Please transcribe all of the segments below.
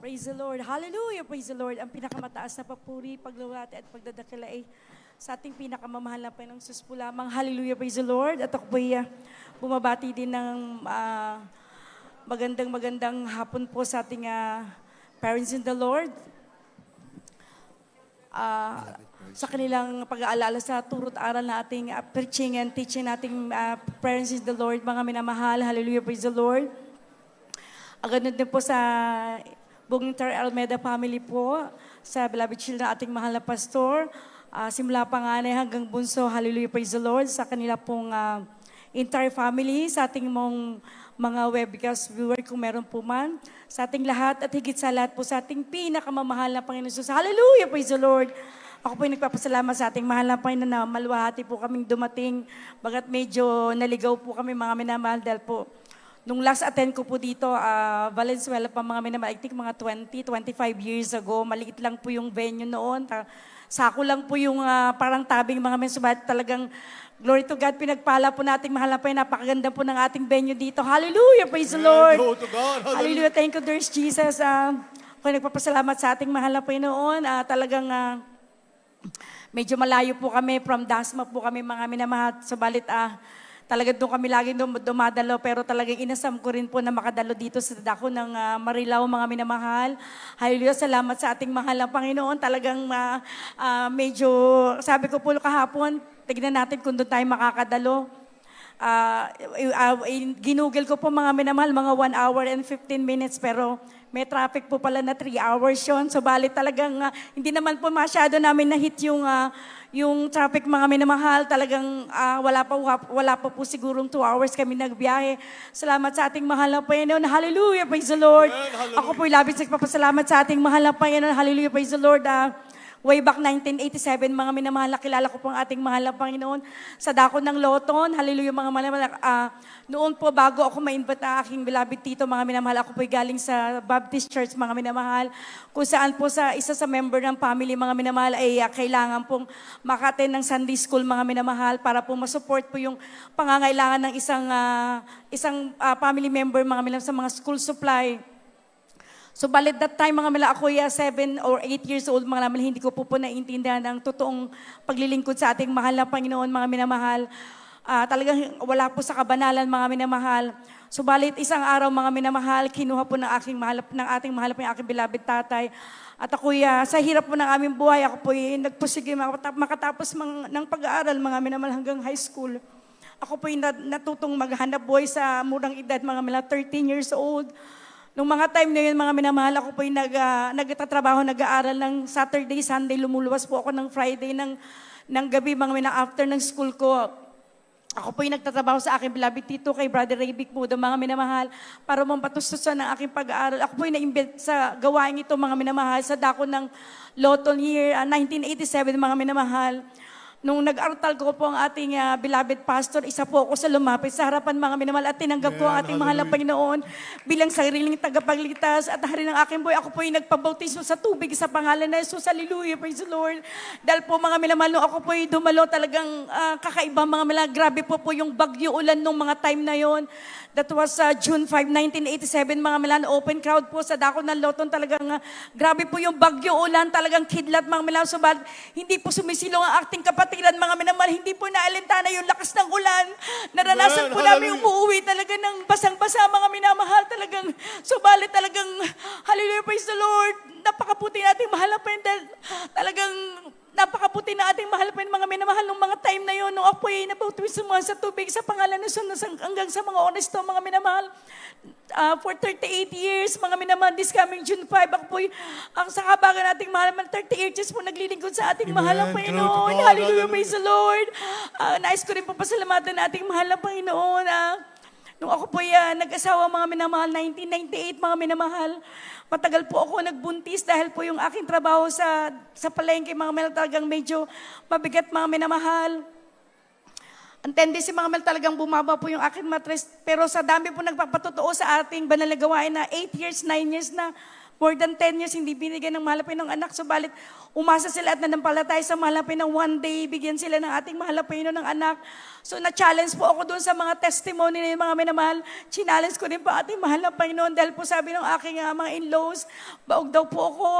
Praise the Lord. Hallelujah. Praise the Lord. Ang pinakamataas na papuri, pagluwalhati at pagdadakila ay sa ating pinakamamahal na Panginoong Sus po lamang. Hallelujah. Praise the Lord. At ako po'y bumabati din ng magandang hapon po sa ating parents in the Lord. Sa kanilang pag-aalala sa turo't aral na ating preaching and teaching nating parents in the Lord, mga minamahal. Hallelujah. Praise the Lord. Ganun din po sa buong Almeida family po, sa beloved children ating mahal na pastor, simula panganay hanggang bunso, hallelujah, praise the Lord, sa kanila pong entire family, sa ating mong mga webcast viewer kung meron po man, sa ating lahat at higit sa lahat po sa ating pinakamamahal na Panginoon Jesus. Hallelujah, praise the Lord. Ako po nagpapasalamat sa ating mahal na Panginoon na maluwahati po kaming dumating, bagat medyo naligaw po kami mga minamahal dahil po nung last attend ko po dito, Valenzuela pa mga minamahal, I think mga 25 years ago, maliit lang po yung venue noon. Sako lang po yung parang tabing mga minamahal. Talagang, glory to God, pinagpala po nating mahal na Panginoon. Napakaganda po ng ating venue dito. Hallelujah, praise the Lord. Glory to God. Hallelujah, thank you, dear Jesus. Ako nagpapasalamat sa ating mahal na Panginoon. Talagang medyo malayo po kami, from Dasma po kami mga minamahal. Subalit, talagang doon kami lagi dumadalo, pero talagang inasam ko rin po na makadalo dito sa dako ng Marilao, mga minamahal. Hallelujah, salamat sa ating mahal na Panginoon. Talagang medyo, sabi ko po kahapon, tignan natin kung doon tayo makakadalo. Ginugol ko po mga minamahal, mga 1 hour and 15 minutes, pero may traffic po pala na 3 hours yun. So bali talagang hindi naman po masyado namin na-hit yung traffic mga minamahal. Talagang wala pa po sigurong 2 hours kami nagbiyahe. Salamat sa ating mahal na Panginoon. Hallelujah, praise the Lord. Hallelujah. Ako po'y labis nagpapasalamat sa ating mahal na Panginoon. Hallelujah, praise the Lord. Way back 1987, mga minamahal, nakilala ko po ang ating mahal na Panginoon sa dako ng Loton. Hallelujah, mga minamahal. Noon po, bago ako ma-invite na aking beloved tito, mga minamahal, ako po'y galing sa Baptist Church, mga minamahal, kung saan po sa isa sa member ng family, mga minamahal, ay kailangan pong makaten ng Sunday School, mga minamahal, para po masupport po yung pangangailangan ng isang family member, mga minamahal, sa mga school supply. So, balit that time, mga mila, ako 7 or 8 years old, mga naman, hindi ko po naiintindihan ang totoong paglilingkod sa ating mahal na Panginoon, mga minamahal. Talagang wala po sa kabanalan, mga minamahal. So, balit isang araw, mga minamahal, kinuha po ng ating mahal po yung aking beloved tatay. At ako sa hirap po ng aming buhay, ako po nagpusige makatapos ng pag-aaral, mga minamahal, hanggang high school. Ako po natutong maghanap buhay sa murang edad, mga mila, 13 years old. Nung mga time na yun, mga minamahal, ako po'y nagtatrabaho, nag-aaral ng Saturday, Sunday, lumuluwas po ako ng Friday ng gabi, mga after ng school ko. Ako po'y nagtatrabaho sa aking beloved tito, kay Brother Raybic po, mga minamahal, para mampatustusan ng aking pag-aaral. Ako po'y na-invent sa gawain ito, mga minamahal, sa dako ng Loton year 1987, mga minamahal. Nung nag-artal ko po ang ating beloved pastor, isa po ako sa lumapit sa harapan mga minamahal at tinanggap ko ang ating mahal na Panginoon bilang sariling tagapagligtas at hari ng aking buhay. Ako po yung nagpabautismo sa tubig sa pangalan na Jesus. Hallelujah, praise the Lord. Dahil po mga minamahal, nung ako po yung dumalo, talagang kakaiba mga minamahal. Grabe po yung bagyo ulan nung mga time na yon. That was June 5, 1987, mga milan, open crowd po sa dako ng Loton. Talagang grabe po yung bagyo ulan, talagang kidlat, mga milan. So, hindi po sumisilong ang acting kapatiran, mga minamahal. Hindi po naalintana yung lakas ng ulan. Naranasan po namin umuwi talaga ng basang-basa, mga minamahal. Talagang, subalit talagang, hallelujah, praise the Lord. Napakaputi nating mahal na Panginoon. Talagang, napakaputi na ating mahal pa mga minamahal nung mga time na yon. Nung ako ay nabautismo sa tubig sa pangalan ng Jesus hanggang sa mga oras to, mga minamahal. For 38 years, mga minamahal, this coming June 5, ako po ang sa kabagan nating mahal, 38 years po naglilingkod sa ating mahal na Panginoon. Hallelujah, praise the Lord. Nais ko rin po pasalamatan nating mahal na Panginoon. Nung ako po nag-asawa, mga minamahal, 1998, mga minamahal, matagal po ako nagbuntis dahil po yung aking trabaho sa palengke, mga minamahal, talagang medyo mabigat, mga minamahal. Ang tendency, mga minamahal, talagang bumaba po yung aking matres. Pero sa dami po nagpapatotoo sa ating banal na gawain na 8 years, 9 years na, more than 10 years hindi binigyan ng mahal na Panginoon ng anak. Subalit, umasa sila at nanampalataya sa mahal na Panginoon. One day, bigyan sila ng ating mahal na Panginoon ng anak. So, na-challenge po ako doon sa mga testimony na yung mga minamahal. Challenge ko din po ating mahal na Panginoon dahil po sabi ng aking mga in-laws, baog daw po ako.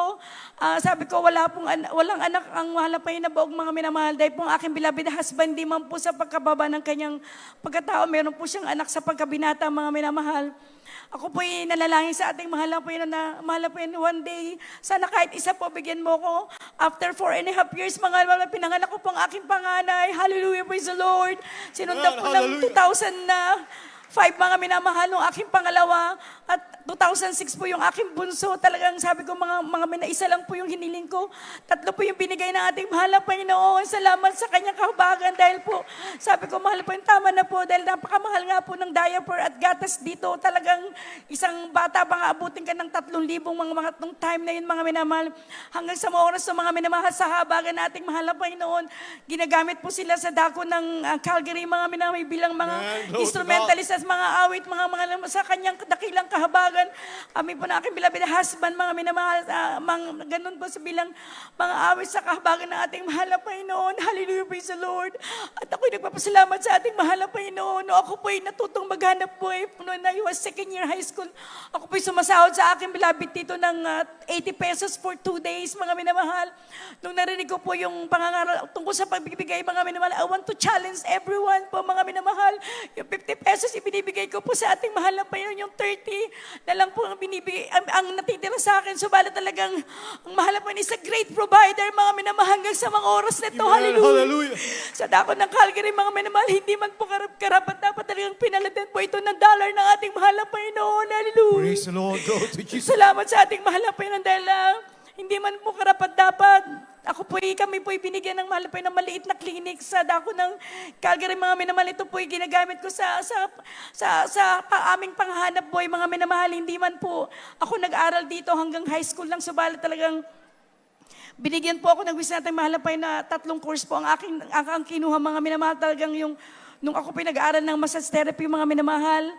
Sabi ko, walang anak ang mahal na Panginoon na baog mga minamahal. Dahil po ang aking beloved husband, di man po sa pagkababa ng kanyang pagkatao, meron po siyang anak sa pagkabinata mga minamahal. Ako po'y nanalangin sa ating mahal na Panginoon na mahal na Panginoon, one day, sana kahit isa po, bigyan mo ko. After 4.5 years, mga pinanganak ko po ang aking panganay. Hallelujah, praise the Lord. Sinundan po ng 2005 mga minamahal ng aking pangalawa. At 2006 po yung aking bunso. Talagang sabi ko, isa lang po yung hiniling ko. 3 po yung binigay ng ating mahal na Panginoon. Salamat sa kanyang kahabagan dahil po, sabi ko, mahal po yung tama na po dahil napakamahal nga po ng diaper at gatas dito. Talagang isang bata bang abutin ka ng 3,000 mga nung time na yun mga minamahal. Hanggang sa mga oras ng mga minamahal sa habagan ng ating mahal na Panginoon. Ginagamit po sila sa dako ng Calgary mga minamahal bilang mga instrumentalist at mga awit, mga sa kanyang dakilang kahabagan. Kami po na aking beloved husband, mga minamahal, ganun po sa bilang mga awit sa kahabagan ng ating mahal na Panginoon. Hallelujah, praise the Lord. At ako'y nagpapasalamat sa ating mahal na Panginoon. No, ako po'y natutong maghanap po noon na I was second year high school. Ako po'y sumasahod sa aking beloved dito ng 80 pesos for 2 days, mga minamahal. Nung narinig ko po yung pangangaral tungkol sa pagbibigay, mga minamahal, I want to challenge everyone po, mga minamahal. Yung 50 pesos ibinibigay ko po sa ating mahal na Panginoon, yung 30 na lang po ang binibigay, ang natitira sa akin. Subalit talagang, ang mahal na Panginoon is a great provider, mga minamahal, hanggang sa mga oras na ito. Hallelujah. Sa dako ng Calgary, mga minamahal, hindi man po karapat dapat talagang pinalatan po ito ng dollar ng ating mahal na Panginoon. Hallelujah. Praise the Lord. Go to Jesus. Salamat sa ating mahal na Panginoon dahil hindi man po karapat dapat. Kami po'y binigyan ng mahal na ng maliit na clinic sa dako ng Calgary, mga minamahal. Ito po'y ginagamit ko sa aming panghanap buhay, mga minamahal. Hindi man po ako nag-aral dito hanggang high school lang. Subalit talagang binigyan po ako ng wish natin mahal na 3 course po ang kinuha, mga minamahal. Talagang nung ako po'y nag-aaral ng massage therapy, mga minamahal,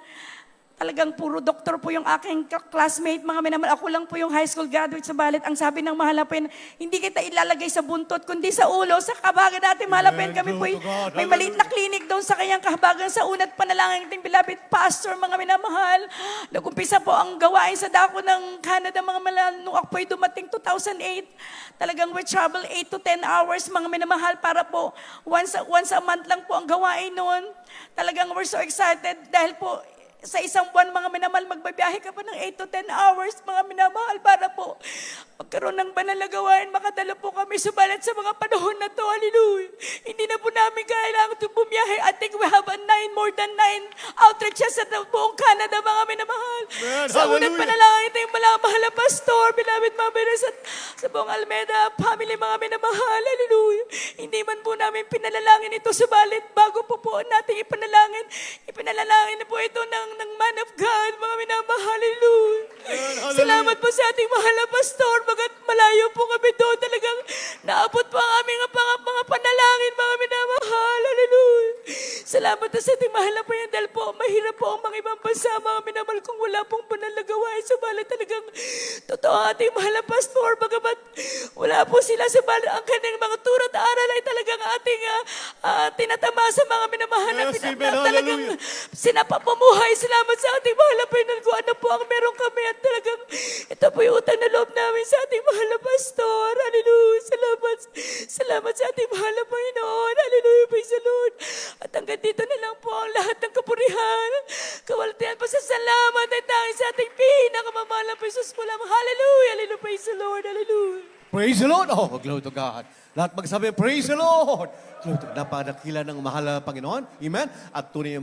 talagang puro doktor po yung aking classmate, mga minamahal. Ako lang po yung high school graduate sa balit. Ang sabi ng mahalapin, hindi kita ilalagay sa buntot, kundi sa ulo, sa kahabagan natin mahalapin. Kami po may maliit na clinic doon sa kanyang kahabagan sa unat panalangin ng beloved pastor, mga minamahal. Nag-umpisa po ang gawain sa dako ng Canada, mga minamahal. Nung ako po'y dumating 2008, talagang we travel 8 to 10 hours, mga minamahal, para po once a month lang po ang gawain noon. Talagang we're so excited dahil po sa isang buwan, mga minamahal, magbabiyahe ka pa ng 8 to 10 hours, mga minamahal, para po magkaroon ng banal na gawain, makadala po kami. Subalit sa mga panahon na to, hallelujah, hindi na po namin kailangan ito bumiyahe. I think we have more than 9 outreaches sa buong Canada, mga minamahal. Sa unang panalangin, ito yung mahal na pastor, beloved mga beres, sa buong Almeda family, mga minamahal, hallelujah. Hindi man po namin pinalalangin ito, subalit bago po natin ipinalalangin na po ito ng man of God, mga minamahal, hallelujah. Salamat po sa ating mahal na pastor, bagat malayo po kami doon, talagang naabot po ang aming mga panalangin, mga minamahal, hallelujah. Salamat po sa ating mahal na Panginoon dahil po mahirap po ang mga ibang bansa, mga minamahal, kung wala pong banal na gawain. Subalit talagang totoo ang ating mahal na pastor, bagamat wala po sila, subalit ang kanyang mga turo at aral ay talagang ating tinatamasa, mga minamahal, na talagang sinapapumuhay. Salamat sa ating mahal na Panginoon kung ano po ang meron kami, at talagang ito po yung utang na loob namin sa ating mahal na pastor. Hallelujah. Salamat sa ating mahal na Panginoon. Hallelujah. Praise the Lord. At hanggang dito na lang po ang lahat ng kapurihan, kawalatian, pasasalamat ay tanging sa ating pinakamamahal na Jesus po lamang. Hallelujah. Hallelujah. Praise the Lord. Hallelujah. Praise the Lord. Oh, glory to God. Lahat magsabi, praise the Lord. Glory to God. Napadakila ng mahal na Panginoon. Amen. At tunay